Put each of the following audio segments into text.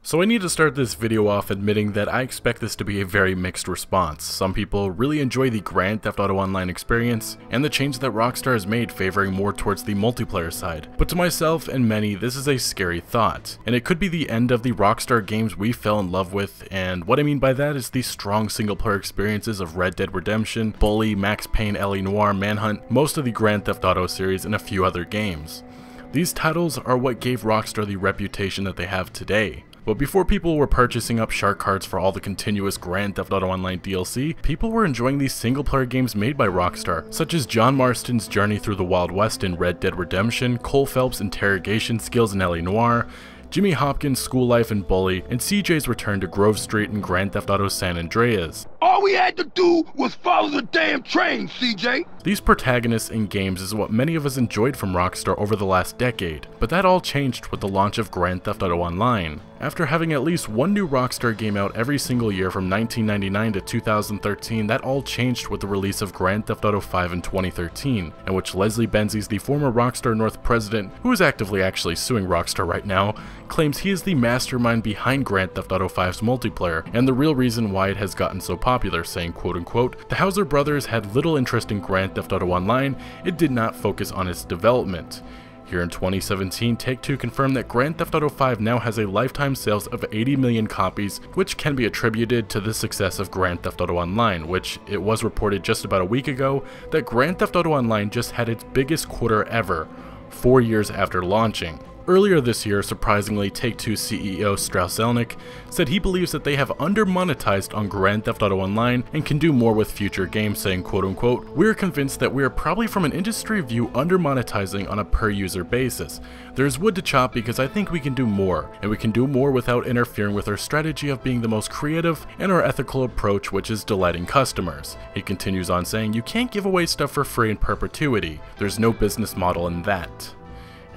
So I need to start this video off admitting that I expect this to be a very mixed response. Some people really enjoy the Grand Theft Auto Online experience, and the change that Rockstar has made favoring more towards the multiplayer side. But to myself and many, this is a scary thought, and it could be the end of the Rockstar Games we fell in love with, and what I mean by that is the strong single player experiences of Red Dead Redemption, Bully, Max Payne, LA Noire, Manhunt, most of the Grand Theft Auto series, and a few other games. These titles are what gave Rockstar the reputation that they have today. But before people were purchasing up shark cards for all the continuous Grand Theft Auto Online DLC, people were enjoying these single-player games made by Rockstar, such as John Marston's journey through the Wild West in Red Dead Redemption, Cole Phelps' interrogation skills in LA Noire, Jimmy Hopkins' school life in Bully, and CJ's return to Grove Street in Grand Theft Auto San Andreas. All we had to do was follow the damn train, CJ! These protagonists in games is what many of us enjoyed from Rockstar over the last decade, but that all changed with the launch of Grand Theft Auto Online. After having at least one new Rockstar game out every single year from 1999 to 2013, that all changed with the release of Grand Theft Auto 5 in 2013, in which Leslie Benzies, the former Rockstar North president, who is actively actually suing Rockstar right now, claims he is the mastermind behind Grand Theft Auto 5's multiplayer, and the real reason why it has gotten so popular, saying quote-unquote, "The Hauser brothers had little interest in Grand Theft Auto Online, it did not focus on its development." Here in 2017, Take-Two confirmed that Grand Theft Auto 5 now has a lifetime sales of 80 million copies, which can be attributed to the success of Grand Theft Auto Online, which it was reported just about a week ago that Grand Theft Auto Online just had its biggest quarter ever, 4 years after launching. Earlier this year, surprisingly, Take-Two CEO Strauss Zelnick said he believes that they have under-monetized on Grand Theft Auto Online and can do more with future games, saying quote-unquote, "We're convinced that we are probably from an industry view under-monetizing on a per-user basis. There's wood to chop because I think we can do more, and we can do more without interfering with our strategy of being the most creative and our ethical approach, which is delighting customers." He continues on saying, "You can't give away stuff for free in perpetuity. There's no business model in that."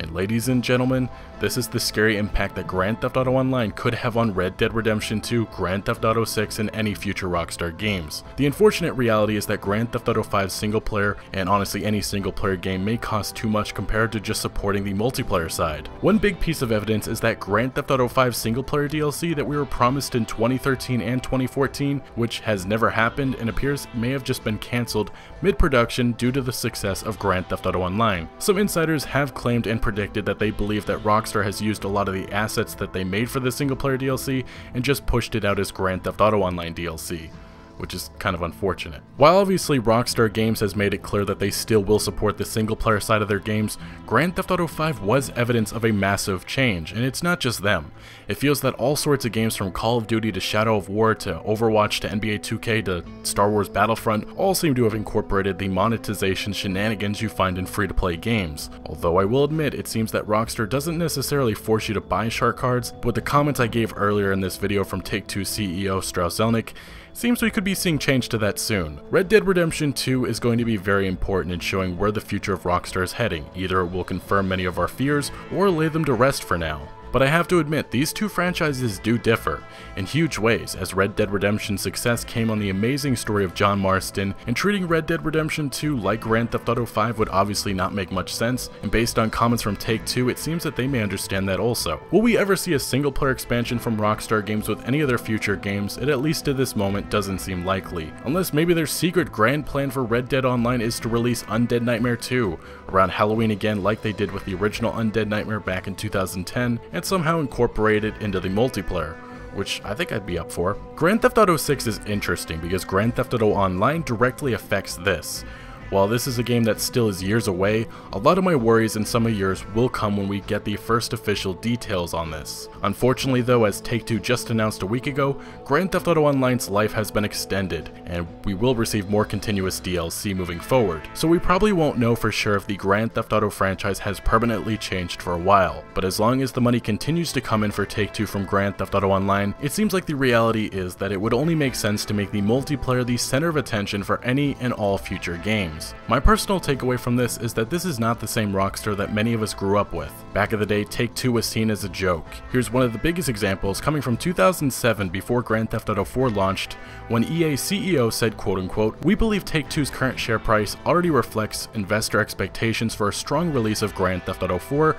And ladies and gentlemen, this is the scary impact that Grand Theft Auto Online could have on Red Dead Redemption 2, Grand Theft Auto 6, and any future Rockstar games. The unfortunate reality is that Grand Theft Auto 5's single player, and honestly any single player game, may cost too much compared to just supporting the multiplayer side. One big piece of evidence is that Grand Theft Auto 5 single player DLC that we were promised in 2013 and 2014, which has never happened and appears may have just been cancelled mid-production due to the success of Grand Theft Auto Online. Some insiders have claimed and predicted that they believe that Rockstar has used a lot of the assets that they made for the single player DLC and just pushed it out as Grand Theft Auto Online DLC, which is kind of unfortunate. While obviously Rockstar Games has made it clear that they still will support the single player side of their games, Grand Theft Auto 5 was evidence of a massive change, and it's not just them. It feels that all sorts of games from Call of Duty to Shadow of War to Overwatch to NBA 2K to Star Wars Battlefront all seem to have incorporated the monetization shenanigans you find in free-to-play games. Although I will admit, it seems that Rockstar doesn't necessarily force you to buy shark cards, but with the comments I gave earlier in this video from Take-Two CEO Strauss Zelnick, seems we could be seeing change to that soon. Red Dead Redemption 2 is going to be very important in showing where the future of Rockstar is heading. Either it will confirm many of our fears, or lay them to rest for now. But I have to admit, these two franchises do differ in huge ways, as Red Dead Redemption's success came on the amazing story of John Marston, and treating Red Dead Redemption 2 like Grand Theft Auto 5 would obviously not make much sense, and based on comments from Take-Two, it seems that they may understand that also. Will we ever see a single-player expansion from Rockstar Games with any of their future games? It at least to this moment doesn't seem likely, unless maybe their secret grand plan for Red Dead Online is to release Undead Nightmare 2 around Halloween again like they did with the original Undead Nightmare back in 2010, and somehow incorporate it into the multiplayer, which I think I'd be up for. Grand Theft Auto 6 is interesting because Grand Theft Auto Online directly affects this. While this is a game that still is years away, a lot of my worries and some of yours will come when we get the first official details on this. Unfortunately though, as Take-Two just announced a week ago, Grand Theft Auto Online's life has been extended, and we will receive more continuous DLC moving forward. So we probably won't know for sure if the Grand Theft Auto franchise has permanently changed for a while, but as long as the money continues to come in for Take-Two from Grand Theft Auto Online, it seems like the reality is that it would only make sense to make the multiplayer the center of attention for any and all future games. My personal takeaway from this is that this is not the same Rockstar that many of us grew up with. Back in the day, Take-Two was seen as a joke. Here's one of the biggest examples coming from 2007 before Grand Theft Auto 4 launched, when EA CEO said quote-unquote, "We believe Take-Two's current share price already reflects investor expectations for a strong release of Grand Theft Auto 4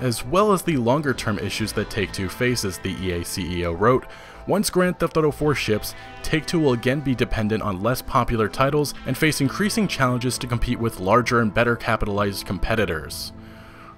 as well as the longer term issues that Take-Two faces, the EA CEO wrote. Once Grand Theft Auto 4 ships, Take-Two will again be dependent on less popular titles and face increasing challenges to compete with larger and better capitalized competitors.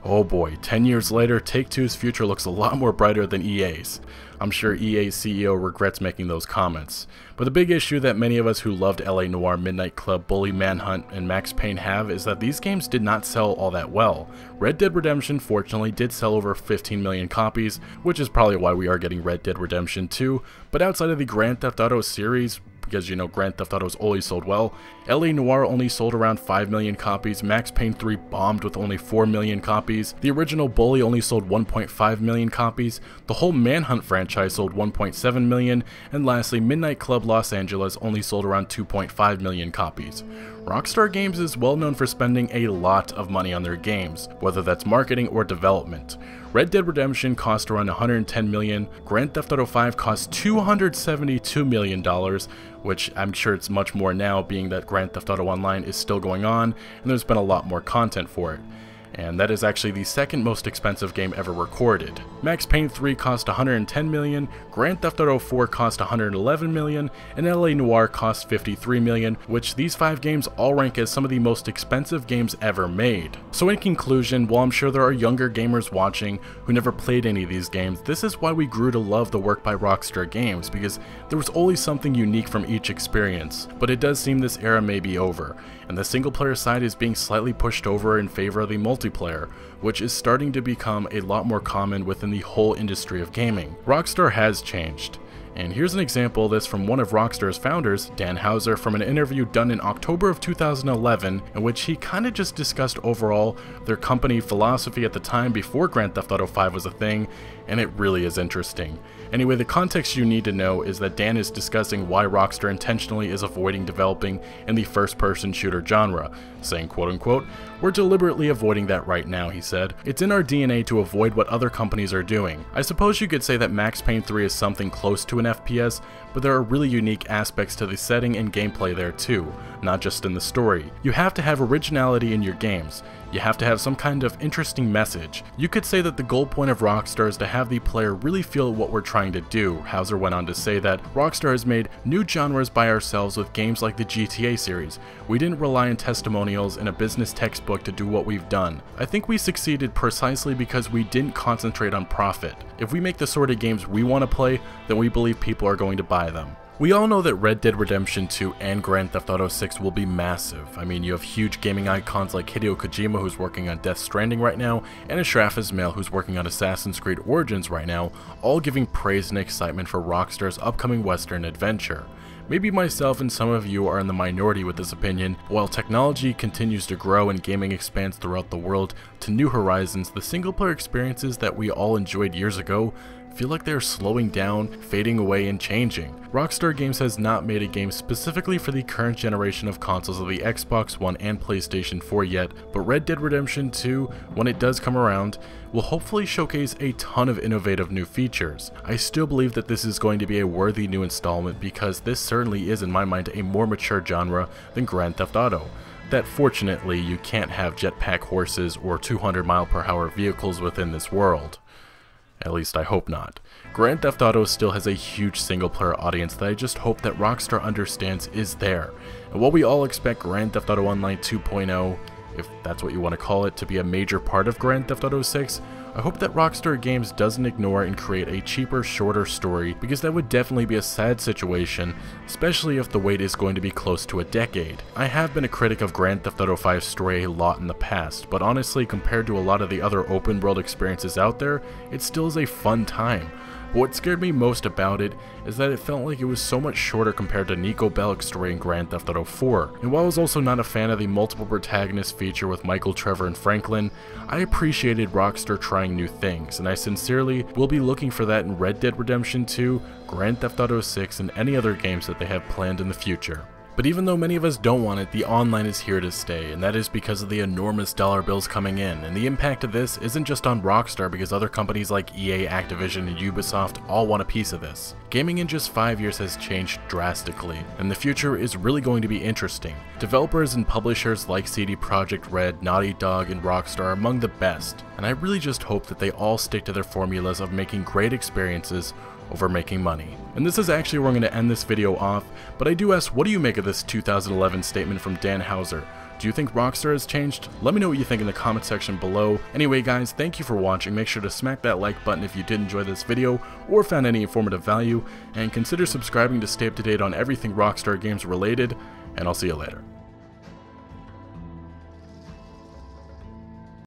Oh boy, 10 years later, Take-Two's future looks a lot more brighter than EA's. I'm sure EA's CEO regrets making those comments. But the big issue that many of us who loved LA Noire, Midnight Club, Bully Manhunt, and Max Payne have is that these games did not sell all that well. Red Dead Redemption fortunately did sell over 15 million copies, which is probably why we are getting Red Dead Redemption 2, but outside of the Grand Theft Auto series, because you know Grand Theft Auto's always sold well, LA Noire only sold around 5 million copies, Max Payne 3 bombed with only 4 million copies, the original Bully only sold 1.5 million copies, the whole Manhunt franchise sold 1.7 million, and lastly Midnight Club Los Angeles only sold around 2.5 million copies. Rockstar Games is well known for spending a lot of money on their games, whether that's marketing or development. Red Dead Redemption cost around $110 million, Grand Theft Auto 5 cost $272 million, which I'm sure it's much more now being that Grand Theft Auto Online is still going on and there's been a lot more content for it. And that is actually the second most expensive game ever recorded. Max Payne 3 cost $110 million, Grand Theft Auto 4 cost $111 million, and LA Noire cost $53 million, which these 5 games all rank as some of the most expensive games ever made. So in conclusion, while I'm sure there are younger gamers watching who never played any of these games, this is why we grew to love the work by Rockstar Games, because there was always something unique from each experience. But it does seem this era may be over, and the single player side is being slightly pushed over in favor of the multiplayer, which is starting to become a lot more common within the whole industry of gaming. Rockstar has changed. And here's an example of this from one of Rockstar's founders, Dan Houser, from an interview done in October of 2011, in which he kind of just discussed overall their company philosophy at the time before Grand Theft Auto 5 was a thing, and it really is interesting. Anyway, the context you need to know is that Dan is discussing why Rockstar intentionally is avoiding developing in the first-person shooter genre, saying, quote-unquote, "We're deliberately avoiding that right now," he said. "It's in our DNA to avoid what other companies are doing. I suppose you could say that Max Payne 3 is something close to an FPS, but there are really unique aspects to the setting and gameplay there too, not just in the story. You have to have originality in your games. You have to have some kind of interesting message. You could say that the goal point of Rockstar is to have the player really feel what we're trying to do." Houser went on to say that Rockstar has made new genres by ourselves with games like the GTA series. "We didn't rely on testimonials in a business textbook to do what we've done. I think we succeeded precisely because we didn't concentrate on profit. If we make the sort of games we want to play, then we believe people are going to buy them." We all know that Red Dead Redemption 2 and Grand Theft Auto 6 will be massive. I mean, you have huge gaming icons like Hideo Kojima, who's working on Death Stranding right now, and Ashraf Ismail, who's working on Assassin's Creed Origins right now, all giving praise and excitement for Rockstar's upcoming Western adventure. Maybe myself and some of you are in the minority with this opinion. While technology continues to grow and gaming expands throughout the world to new horizons, the single-player experiences that we all enjoyed years ago feel like they're slowing down, fading away, and changing. Rockstar Games has not made a game specifically for the current generation of consoles of the Xbox One and PlayStation 4 yet, but Red Dead Redemption 2, when it does come around, will hopefully showcase a ton of innovative new features. I still believe that this is going to be a worthy new installment because this certainly is, in my mind, a more mature genre than Grand Theft Auto. That fortunately you can't have jetpack horses or 200-mile-per-hour vehicles within this world. At least I hope not. Grand Theft Auto still has a huge single-player audience that I just hope that Rockstar understands is there. And while we all expect Grand Theft Auto Online 2.0, if that's what you want to call it, to be a major part of Grand Theft Auto 6, I hope that Rockstar Games doesn't ignore and create a cheaper, shorter story, because that would definitely be a sad situation, especially if the wait is going to be close to a decade. I have been a critic of Grand Theft Auto 5's story a lot in the past, but honestly, compared to a lot of the other open world experiences out there, it still is a fun time. But what scared me most about it is that it felt like it was so much shorter compared to Nico Bellic's story in Grand Theft Auto 4. And while I was also not a fan of the multiple protagonist feature with Michael, Trevor, and Franklin, I appreciated Rockstar trying new things, and I sincerely will be looking for that in Red Dead Redemption 2, Grand Theft Auto 6, and any other games that they have planned in the future. But even though many of us don't want it, the online is here to stay, and that is because of the enormous dollar bills coming in, and the impact of this isn't just on Rockstar because other companies like EA, Activision, and Ubisoft all want a piece of this. Gaming in just 5 years has changed drastically, and the future is really going to be interesting. Developers and publishers like CD Projekt Red, Naughty Dog, and Rockstar are among the best, and I really just hope that they all stick to their formulas of making great experiences over making money. And this is actually where I'm going to end this video off, but I do ask, what do you make of this 2011 statement from Dan Houser? Do you think Rockstar has changed? Let me know what you think in the comment section below. Anyway guys, thank you for watching. Make sure to smack that like button if you did enjoy this video or found any informative value, and consider subscribing to stay up to date on everything Rockstar Games related, and I'll see you later.